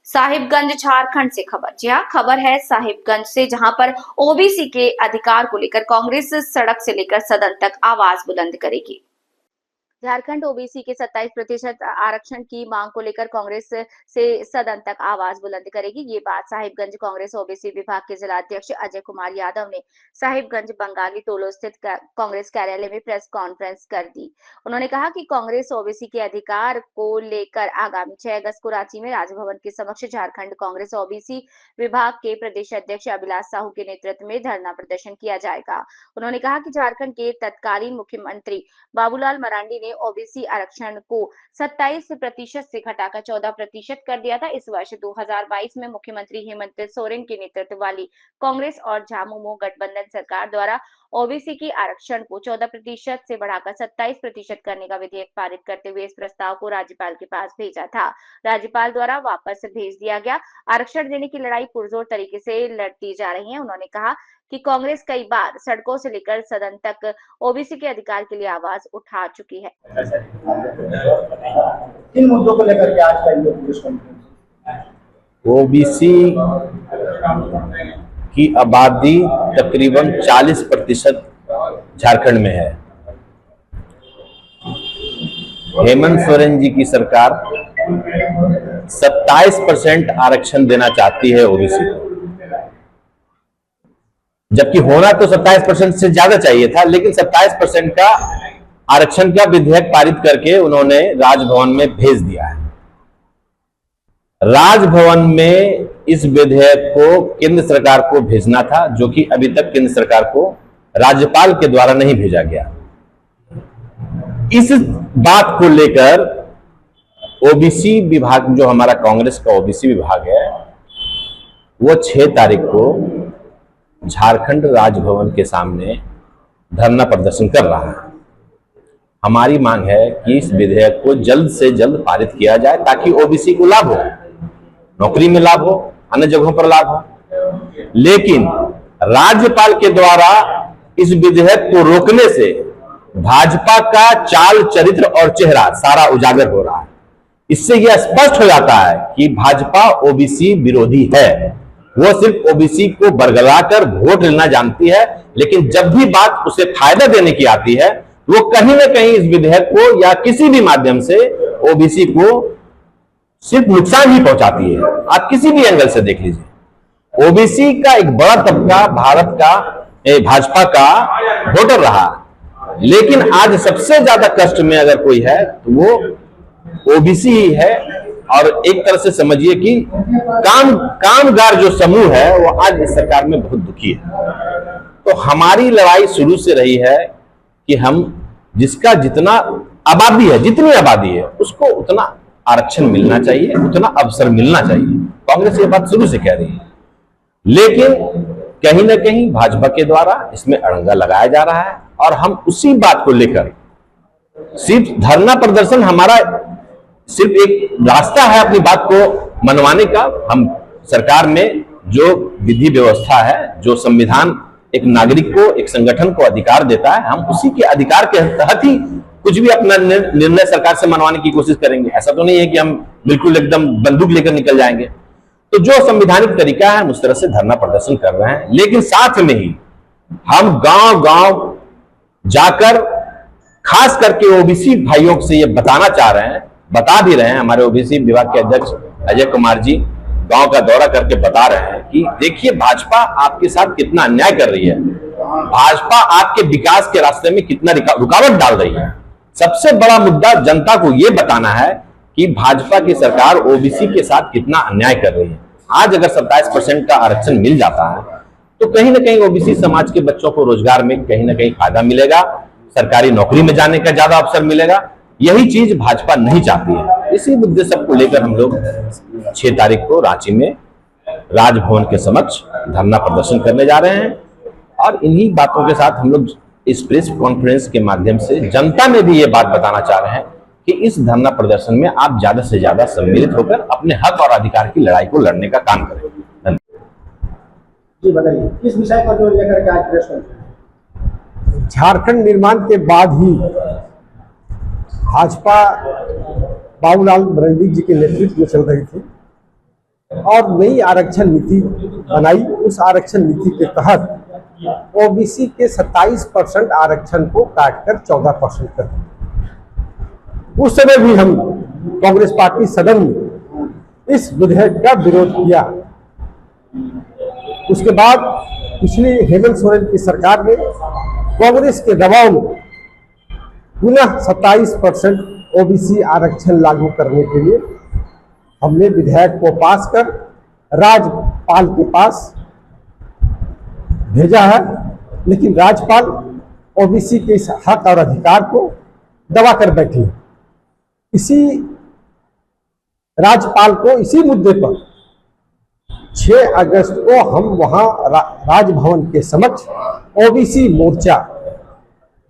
साहिबगंज झारखंड से खबर। जी हाँ, खबर है साहिबगंज से, जहां पर ओबीसी के अधिकार को लेकर कांग्रेस सड़क से लेकर सदन तक आवाज बुलंद करेगी। झारखंड ओबीसी के 27% आरक्षण की मांग को लेकर कांग्रेस से सदन तक आवाज बुलंद करेगी। ये बात साहिबगंज कांग्रेस ओबीसी विभाग के जिला अध्यक्ष अजय कुमार यादव ने साहिबगंज बंगाली टोलो स्थित कांग्रेस कार्यालय में प्रेस कॉन्फ्रेंस कर दी। उन्होंने कहा कि कांग्रेस ओबीसी के अधिकार को लेकर आगामी 6 अगस्त को रांची में राजभवन के समक्ष झारखंड कांग्रेस ओबीसी विभाग के प्रदेश अध्यक्ष अभिलाष साहू के नेतृत्व में धरना प्रदर्शन किया जाएगा। उन्होंने कहा कि झारखंड के तत्कालीन मुख्यमंत्री बाबूलाल मरांडी ने ओबीसी आरक्षण को 27% से घटाकर 14% कर दिया था। इस वर्ष 2022 में मुख्यमंत्री हेमंत सोरेन के नेतृत्व वाली कांग्रेस और झामुमो गठबंधन सरकार द्वारा ओबीसी की आरक्षण को 14% से बढ़ाकर 27% करने का विधेयक पारित करते हुए इस प्रस्ताव को राज्यपाल के पास भेजा था। राज्यपाल द्वारा वापस भेज दिया गया। आरक्षण देने की लड़ाई पुरजोर तरीके से लड़ती जा रही है। उन्होंने कहा कि कांग्रेस कई बार सड़कों से लेकर सदन तक ओबीसी के अधिकार के लिए आवाज उठा चुकी है। इन मुद्दों को लेकर के आज का ये प्रेस कॉन्फ्रेंस। ओबीसी की आबादी तकरीबन 40% झारखंड में है। हेमंत सोरेन जी की सरकार 27% आरक्षण देना चाहती है ओबीसी को, जबकि होना तो 27% से ज्यादा चाहिए था, लेकिन 27% का आरक्षण का विधेयक पारित करके उन्होंने राजभवन में भेज दिया है। राजभवन में इस विधेयक को केंद्र सरकार को भेजना था, जो कि अभी तक केंद्र सरकार को राज्यपाल के द्वारा नहीं भेजा गया। इस बात को लेकर ओबीसी विभाग, जो हमारा कांग्रेस का ओबीसी विभाग है, वो 6 तारीख को झारखंड राजभवन के सामने धरना प्रदर्शन कर रहा है। हमारी मांग है कि इस विधेयक को जल्द से जल्द पारित किया जाए, ताकि ओबीसी को लाभ हो, नौकरी में लाभ हो, अन्य जगहों पर लाभ हो। लेकिन राज्यपाल के द्वारा इस विधेयक को रोकने से भाजपा का चाल, चरित्र और चेहरा सारा उजागर हो रहा है। इससे यह स्पष्ट हो जाता है कि भाजपा ओबीसी विरोधी है। वो सिर्फ ओबीसी को बरगलाकर वोट लेना जानती है, लेकिन जब भी बात उसे फायदा देने की आती है, वो कहीं ना कहीं इस विधेयक को या किसी भी माध्यम से ओबीसी को सिर्फ नुकसान ही पहुंचाती है। आप किसी भी एंगल से देख लीजिए, ओबीसी का एक बड़ा तबका भारत का भाजपा का वोटर रहा, लेकिन आज सबसे ज्यादा कष्ट में अगर कोई है तो वो ओबीसी ही है। और एक तरह से समझिए कि कामगार जो समूह है वो आज इस सरकार में बहुत दुखी है। तो हमारी लड़ाई शुरू से रही है कि हम जिसका जितना आबादी है, जितनी आबादी है, उसको उतना आरक्षण मिलना चाहिए, उतना अवसर मिलना चाहिए। कांग्रेस ये बात शुरू से कह रही है, लेकिन कहीं ना कहीं भाजपा के द्वारा इसमें अड़ंगा लगाया जा रहा है। और हम उसी बात को लेकर सिर्फ धरना प्रदर्शन हमारा सिर्फ एक रास्ता है अपनी बात को मनवाने का। हम सरकार में जो विधि व्यवस्था है, जो संविधान एक नागरिक को, एक संगठन को अधिकार देता है, हम उसी के अधिकार के तहत ही कुछ भी अपना निर्णय सरकार से मनवाने की कोशिश करेंगे। ऐसा तो नहीं है कि हम बिल्कुल एकदम बंदूक लेकर निकल जाएंगे। तो जो संवैधानिक तरीका है, हम उस तरह से धरना प्रदर्शन कर रहे हैं। लेकिन साथ में ही हम गांव गांव जाकर खास करके ओबीसी भाइयों से ये बताना चाह रहे हैं, बता भी रहे हैं। हमारे ओबीसी विभाग के अध्यक्ष अजय कुमार जी गांव का दौरा करके बता रहे हैं कि देखिए भाजपा आपके साथ कितना अन्याय कर रही है, भाजपा आपके विकास के रास्ते में कितना रुकावट डाल रही है। सबसे बड़ा मुद्दा जनता को यह बताना है कि भाजपा की सरकार ओबीसी के साथ कितना अन्याय कर रही है। आज अगर 27% का आरक्षण मिल जाता है तो कहीं ना कहीं ओबीसी समाज के बच्चों को रोजगार में कहीं ना कहीं फायदा मिलेगा, सरकारी नौकरी में जाने का ज्यादा अवसर मिलेगा। यही चीज भाजपा नहीं चाहती है। इसी मुद्दे सबको लेकर हम लोग 6 तारीख को रांची में राजभवन के समक्ष धरना प्रदर्शन करने जा रहे हैं। और इन्हीं बातों के साथ हम लोग इस प्रेस कॉन्फ्रेंस के माध्यम से जनता में भी ये बात बताना चाह रहे हैं कि इस धरना प्रदर्शन में आप ज्यादा से ज्यादा सम्मिलित होकर अपने हक और अधिकार की लड़ाई को लड़ने का काम करें। जी बताइए, किस विषय पर जोर लेकर के आज प्रेस कॉन्फ्रेंस? झारखंड निर्माण के बाद ही भाजपा बाबूलाल मरांडी जी के नेतृत्व में चल रही थी। और नई आरक्षण नीति बनाई। उस आरक्षण नीति के तहत ओबीसी के 27% आरक्षण को काटकर 14% कर दिया। उस समय भी हम कांग्रेस पार्टी सदन में इस विधेयक का विरोध किया। उसके बाद पिछली हेमंत सोरेन की सरकार ने कांग्रेस के दबाव में पुनः 27% ओबीसी आरक्षण लागू करने के लिए हमने विधेयक को पास कर राज्यपाल के पास भेजा है, लेकिन राज्यपाल ओबीसी के इस हक और अधिकार को दबा कर बैठी है। इसी राज्यपाल को इसी मुद्दे पर 6 अगस्त को हम वहां राजभवन के समक्ष ओबीसी मोर्चा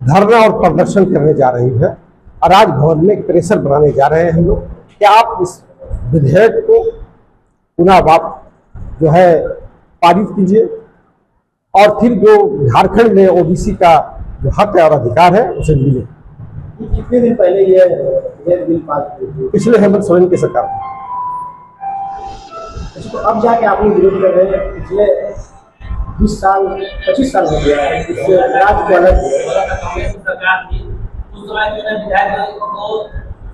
धरना और प्रदर्शन करने जा रही है और राजभवन में प्रेशर बनाने जा रहे हैं हम लोग कि आप इस विधेयक को पुनः जो है पारित कीजिए और फिर जो झारखंड में ओबीसी का जो हक है और अधिकार है उसे मिले। कितने दिन पहले ये बिल पास हुई थी? पिछले हेमंत सोरेन की सरकार में। तो अब जाके आप लोग विरोध कर रहे हैं। पिछले 20 साल 25 साल हो गया है इस राज्य को अलग सरकार थी, उस समय जो विधायक को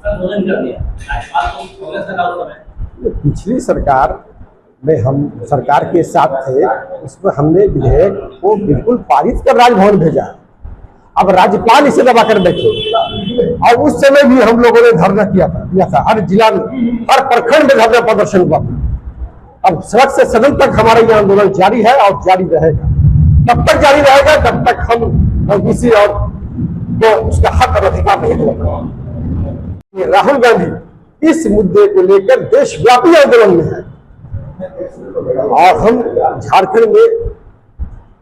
संशोधन कर दिया, कांग्रेस सरकार उस समय। पिछली सरकार में हम सरकार के साथ थे, उसमें हमने विधेयक को बिल्कुल पारित कर राजभवन भेजा। अब राज्यपाल इसे दबा कर बैठे और उस समय भी हम लोगों ने धरना किया था हर जिला में, हर प्रखंड में धरना प्रदर्शन हुआ था। अब सड़क से सदन तक हमारा ये आंदोलन जारी है और जारी रहेगा। तब तक जारी रहेगा जब तक हम ओबीसी और तो उसका हक और अधिकार नहीं होगा। राहुल गांधी इस मुद्दे को लेकर देशव्यापी आंदोलन में है और हम झारखंड में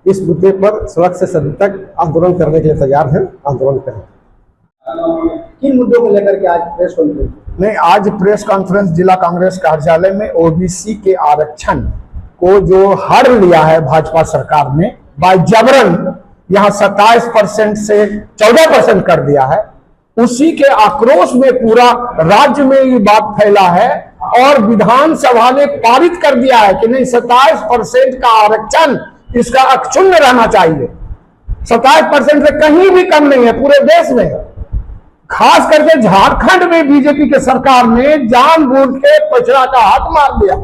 इस मुद्दे पर सड़क से सदन तक आंदोलन करने के लिए तैयार हैं। आंदोलन करें। किन मुद्दों को लेकर के आज प्रेस कॉन्फ्रेंस? नहीं, आज प्रेस कॉन्फ्रेंस जिला कांग्रेस कार्यालय में ओबीसी के आरक्षण को जो हड़ लिया है भाजपा सरकार ने बाय जबरन यहाँ 27% से 14% कर दिया है, उसी के आक्रोश में पूरा राज्य में ये बात फैला है और विधानसभा ने पारित कर दिया है कि नहीं 27% का आरक्षण इसका अक्षुण्ण रहना चाहिए। 27% से कहीं भी कम नहीं है पूरे देश में। खास करके झारखंड में बीजेपी के सरकार ने जानबूझ के पिछड़ा का हाथ मार दिया,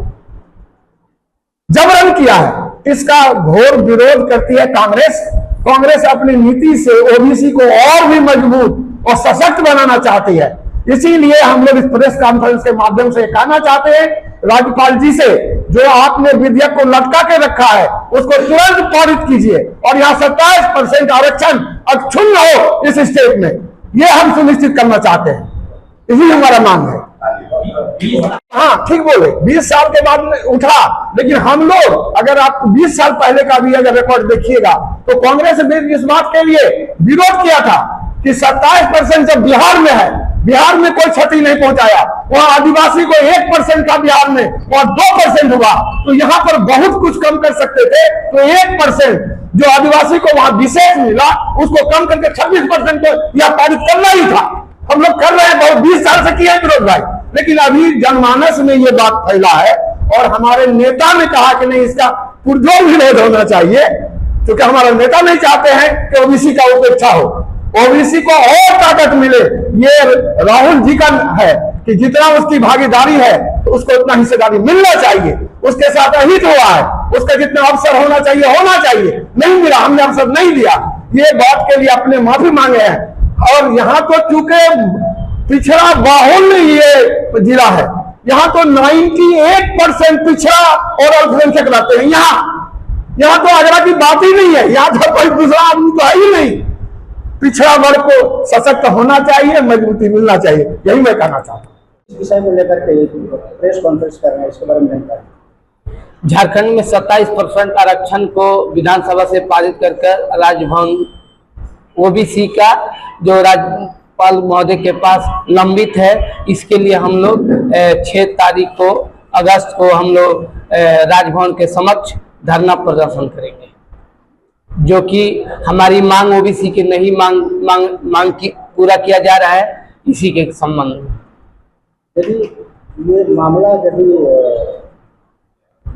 जबरन किया है। इसका घोर विरोध करती है कांग्रेस। कांग्रेस अपनी नीति से ओबीसी को और भी मजबूत और सशक्त बनाना चाहती है। इसीलिए हम लोग इस प्रेस कॉन्फ्रेंस के माध्यम से कहना चाहते हैं राज्यपाल जी से, जो आपने विधेयक को लटका के रखा है उसको तुरंत पारित कीजिए और यहाँ 27% आरक्षण अक्षुण्ण हो इस स्टेट में, ये हम सुनिश्चित करना चाहते हैं। यही हमारा मांग है। हाँ, ठीक बोले, 20 साल के बाद में उठा, लेकिन हम लोग अगर आप 20 साल पहले का भी अगर रिकॉर्ड देखिएगा तो कांग्रेस ने इस बात के लिए विरोध किया था कि 27% जब बिहार में है, बिहार में कोई क्षति नहीं पहुंचाया, वहां आदिवासी को 1% का बिहार में और 2% हुआ, तो यहाँ पर बहुत कुछ कम कर सकते थे। तो 1% जो आदिवासी को वहां विशेष मिला उसको कम करके 26% को यह पारित करना ही था। हम लोग कर रहे हैं, बहुत 20 साल से किया विरोध भाई, लेकिन अभी जनमानस में ये बात फैला है और हमारे नेता ने कहा कि नहीं, इसका पुरजोर विरोध होना चाहिए, क्योंकि हमारे नेता नहीं चाहते हैं कि ओबीसी का उपेक्षा हो, ओबीसी को और ताकत मिले। ये राहुल जी का है कि जितना उसकी भागीदारी है तो उसको उतना हिस्सेदारी मिलना चाहिए। उसके साथ अहित हुआ है, उसका जितना अवसर होना चाहिए, नहीं मिला, हमने अवसर नहीं दिया। ये बात के लिए अपने माफी मांगे हैं। और यहाँ तो चूंकि पिछड़ा बाहुल ये जिला है, यहाँ तो 98% पिछड़ा और अल्पसंख्यक रहते हैं। यहाँ तो आगरा की बात ही नहीं है, यहाँ तो कोई दूसरा आदमी तो है ही नहीं। पिछड़ा वर्ग को सशक्त होना चाहिए, मजबूती मिलना चाहिए, यही मैं कहना चाहता हूँ। इस विषय को लेकर के प्रेस कॉन्फ्रेंस कर रहे हैं, इसके बारे में जानकारी। झारखंड में 27% आरक्षण को विधानसभा से पारित कर राजभवन ओबीसी का जो राज्यपाल महोदय के पास लंबित है, इसके लिए हम लोग 6 तारीख को अगस्त को हम लोग राजभवन के समक्ष धरना प्रदर्शन करेंगे, जो कि हमारी मांग ओबीसी की नहीं मांग की पूरा किया जा रहा है, इसी के संबंध में। यदि ये मामला यदि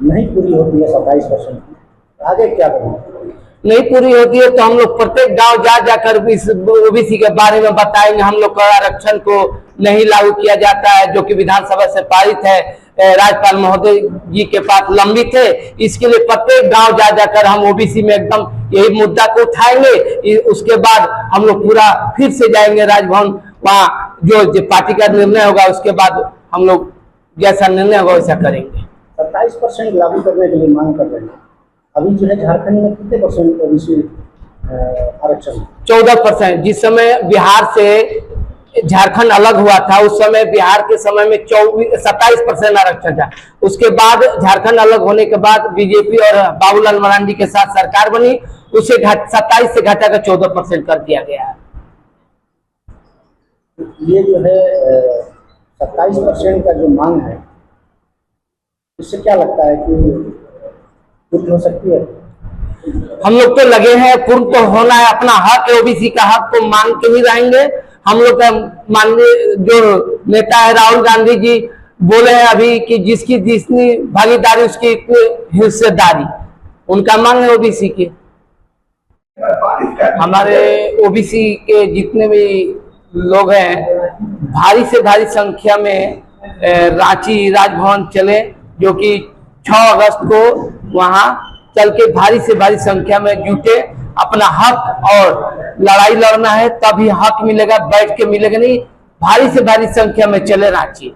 नहीं पूरी होती है 27% की, आगे क्या करेंगे? नहीं पूरी होती है तो हम लोग प्रत्येक गांव जा जाकर इस ओबीसी के बारे में बताएंगे। हम लोग का आरक्षण को नहीं लागू किया जाता है, जो कि विधानसभा से पारित है, राज्यपाल महोदय जी के पास लंबित है। इसके लिए प्रत्येक गांव जा जाकर हम ओबीसी में एकदम यही मुद्दा को उठाएंगे। उसके बाद हम लोग पूरा फिर से जाएंगे राजभवन, वहाँ जो पार्टी का निर्णय होगा उसके बाद हम लोग जैसा निर्णय होगा वैसा करेंगे। 27% लागू करने के लिए मांग कर रहे हैं। अभी जो है झारखंड में कितने परसेंट ओबीसी आरक्षण? 14%। जिस समय बिहार से झारखंड अलग हुआ था उस समय बिहार के समय में 27% आरक्षण था। उसके बाद झारखंड अलग होने के बाद बीजेपी और बाबूलाल मरांडी के साथ सरकार बनी, उसे 27 से घटाकर 14% कर दिया गया है। ये जो है 27% का जो मांग है, इससे क्या लगता है कि पूर्ण हो सकती है? हम लोग तो लगे हैं, पूर्ण तो होना है, अपना हक है, ओबीसी का हक को मांग के ही रहेंगे। हम लोग का माननीय जो नेता है राहुल गांधी जी बोले हैं अभी कि जिसकी जितनी भागीदारी उसकी इतनी हिस्सेदारी, उनका मांग है ओबीसी की। हमारे ओबीसी के जितने भी लोग हैं भारी से भारी संख्या में रांची राजभवन चले, जो कि 6 अगस्त को वहां चल के भारी से भारी संख्या में जुटे। अपना हक और लड़ाई लड़ना है तभी हक मिलेगा, बैठ के मिलेगा नहीं। भारी से भारी संख्या में चले रांची।